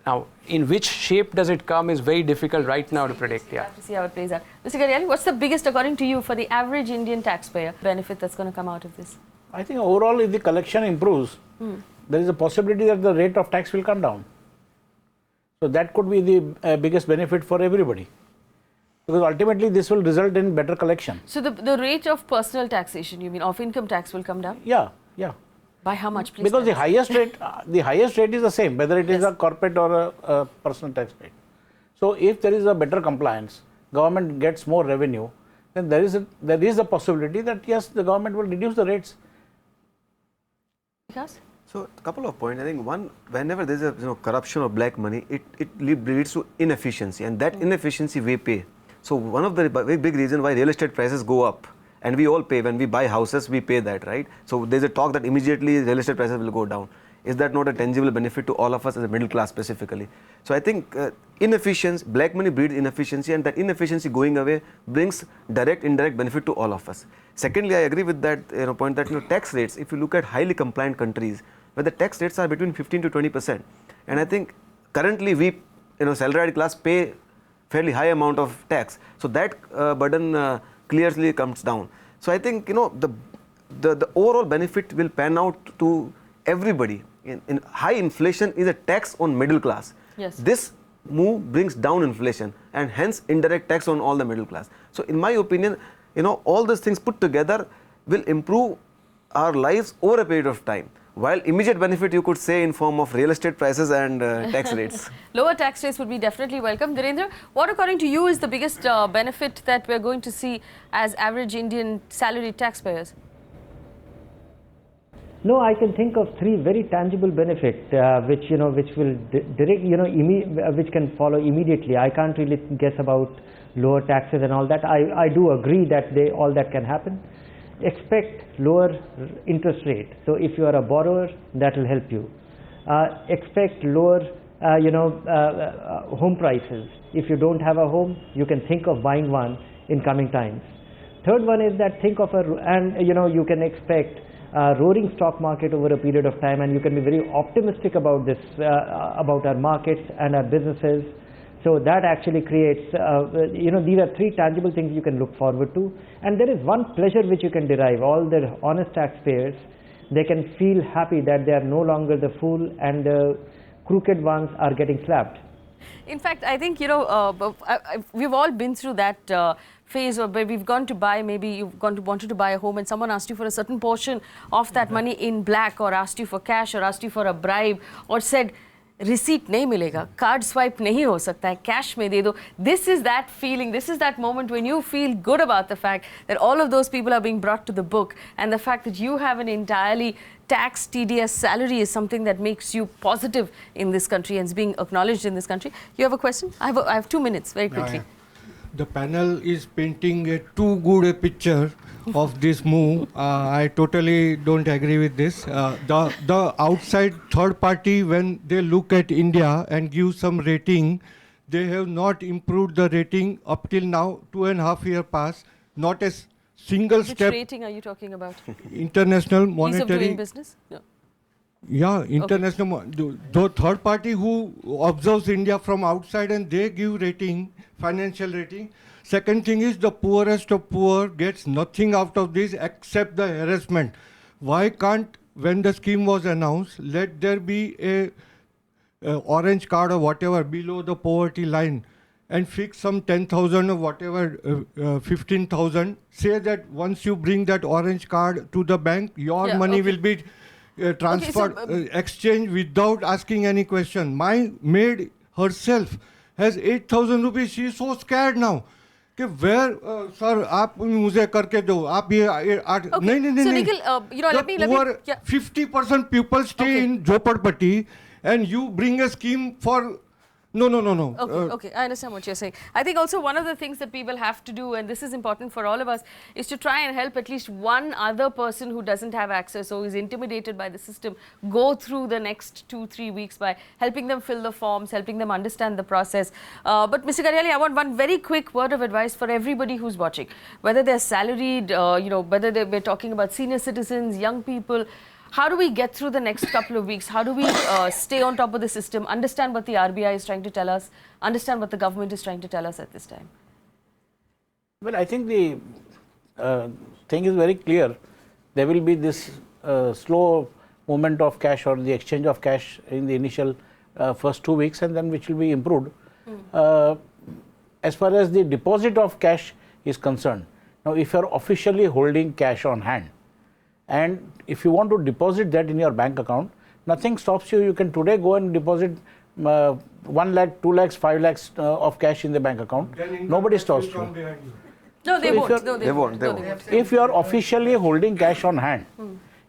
Now, in which shape does it come is very difficult right now to predict. Yeah. To see how it plays out. Mr. Karyali, what's the biggest, according to you, for the average Indian taxpayer benefit that's going to come out of this? I think overall, if the collection improves, there is a possibility that the rate of tax will come down. So that could be the biggest benefit for everybody. Because ultimately this will result in better collection. So the rate of personal taxation, you mean of income tax, will come down? Yeah. By how much, please? Because the highest rate is the same, whether it is a corporate or a personal tax rate. So if there is a better compliance, government gets more revenue, then there is a possibility that yes, the government will reduce the rates. Because? So a couple of points. I think one, whenever there is a corruption or black money, it leads to inefficiency, and that inefficiency we pay. So one of the very big reasons why real estate prices go up, and we all pay, when we buy houses, we pay that, right? So there's a talk that immediately real estate prices will go down. Is that not a tangible benefit to all of us as a middle class specifically? So I think inefficiency, black money breeds inefficiency, and that inefficiency going away brings direct, indirect benefit to all of us. Secondly, I agree with that point that tax rates, if you look at highly compliant countries, where the tax rates are between 15 to 20%. And I think currently we, salaried class pay fairly high amount of tax. So that burden clearly comes down. So I think, the overall benefit will pan out to everybody. In high inflation is a tax on middle class. Yes. This move brings down inflation and hence indirect tax on all the middle class. So in my opinion, all these things put together will improve our lives over a period of time. While immediate benefit you could say in form of real estate prices and tax rates. Lower tax rates would be definitely welcome. Dhirendra, what according to you is the biggest benefit that we're going to see as average Indian salaried taxpayers? No, I can think of 3 very tangible benefits which will which can follow immediately. I can't really guess about lower taxes and all that. I do agree that all that can happen. Expect lower interest rate. So if you are a borrower, that will help you. Expect lower home prices. If you don't have a home, you can think of buying one in coming times. Third one is that you can expect a roaring stock market over a period of time, and you can be very optimistic about this, about our markets and our businesses. So that actually creates, these are three tangible things you can look forward to. And there is one pleasure which you can derive. All the honest taxpayers, they can feel happy that they are no longer the fool and the crooked ones are getting slapped. In fact, I think, we've all been through that phase where we've gone to buy, maybe you've wanted to buy a home and someone asked you for a certain portion of that money in black, or asked you for cash, or asked you for a bribe, or said, receipt nahi milega, card swipe nahi ho sakta hai, cash mein de do. This is that feeling, this is that moment when you feel good about the fact that all of those people are being brought to the book, and the fact that you have an entirely tax TDS salary is something that makes you positive in this country and is being acknowledged in this country. You have a question? I have 2 minutes, very quickly. The panel is painting a too good a picture of this move. I totally don't agree with this. The outside third party, when they look at India and give some rating, they have not improved the rating up till now. 2.5 years past, not a single step. Which rating are you talking about? International Ease monetary. of doing business? No. Yeah, international. The third party who observes India from outside and they give rating, financial rating. Second thing is the poorest of poor gets nothing out of this except the harassment. Why can't, when the scheme was announced, let there be a orange card or whatever below the poverty line and fix some 10,000 or whatever, 15,000. Say that once you bring that orange card to the bank, your money will be transferred, exchange without asking any question. My maid herself has 8,000 rupees. She is so scared now. कि where sir आप मुझे करके दो आप ये नहीं So Nikhil, let me 50% people stay in Jhopadpatti and you bring a scheme for no. Okay, I understand what you're saying. I think also one of the things that people have to do, and this is important for all of us, is to try and help at least one other person who doesn't have access or is intimidated by the system go through the next 2-3 weeks by helping them fill the forms, helping them understand the process. But Mr. Karyali, I want one very quick word of advice for everybody who's watching, whether they're salaried, whether we're talking about senior citizens, young people. How do we get through the next couple of weeks? How do we stay on top of the system, understand what the RBI is trying to tell us, understand what the government is trying to tell us at this time? Well, I think the thing is very clear. There will be this slow movement of cash or the exchange of cash in the initial first 2 weeks, and then which will be improved. As far as the deposit of cash is concerned, now if you are officially holding cash on hand, and if you want to deposit that in your bank account, nothing stops you. You can today go and deposit 1 lakh, 2 lakhs, 5 lakhs of cash in the bank account. Nobody stops you. No, they won't. They won't. If you are officially holding cash on hand,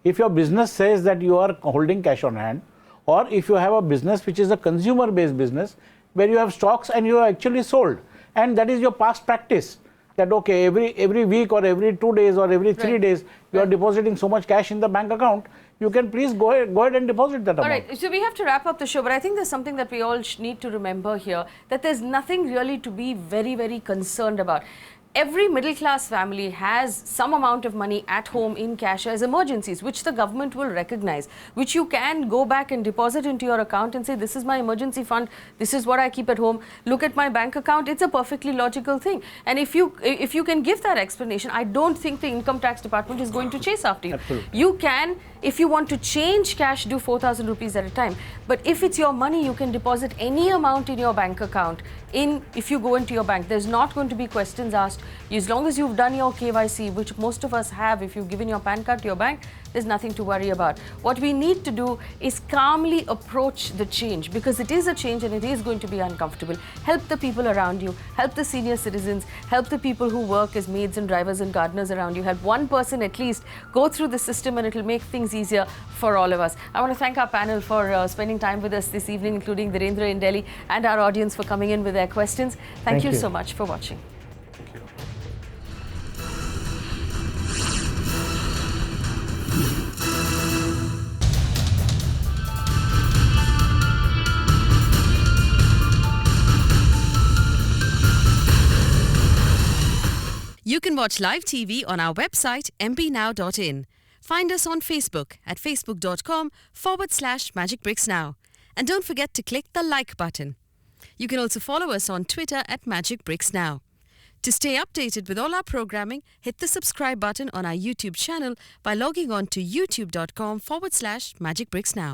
if your business says that you are holding cash on hand, or if you have a business which is a consumer-based business where you have stocks and you are actually sold, and that is your past practice, that okay, every week or every 2 days or every 3 days you are depositing so much cash in the bank account, you can please go ahead and deposit that amount. All right, so we have to wrap up the show, but I think there's something that we all need to remember here, that there's nothing really to be very, very concerned about. Every middle class family has some amount of money at home in cash as emergencies, which the government will recognize, which you can go back and deposit into your account and say, this is my emergency fund, this is what I keep at home, look at my bank account. It's a perfectly logical thing. And if you can give that explanation, I don't think the income tax department is going to chase after you. Absolutely. You can, if you want to change cash, do 4,000 rupees at a time. But if it's your money, you can deposit any amount in your bank account. If you go into your bank, there's not going to be questions asked. As long as you've done your KYC, which most of us have, if you've given your PAN card to your bank, there's nothing to worry about. What we need to do is calmly approach the change, because it is a change and it is going to be uncomfortable. Help the people around you, help the senior citizens, help the people who work as maids and drivers and gardeners around you. Help one person at least go through the system, and it'll make things easier for all of us. I want to thank our panel for spending time with us this evening, including Dhirendra in Delhi, and our audience for coming in with their questions. Thank you so much for watching. You can watch live TV on our website mpnow.in. Find us on Facebook at facebook.com/magicbricksnow. And don't forget to click the like button. You can also follow us on Twitter at Magic Bricks Now. To stay updated with all our programming, hit the subscribe button on our YouTube channel by logging on to youtube.com/Magic Bricks Now.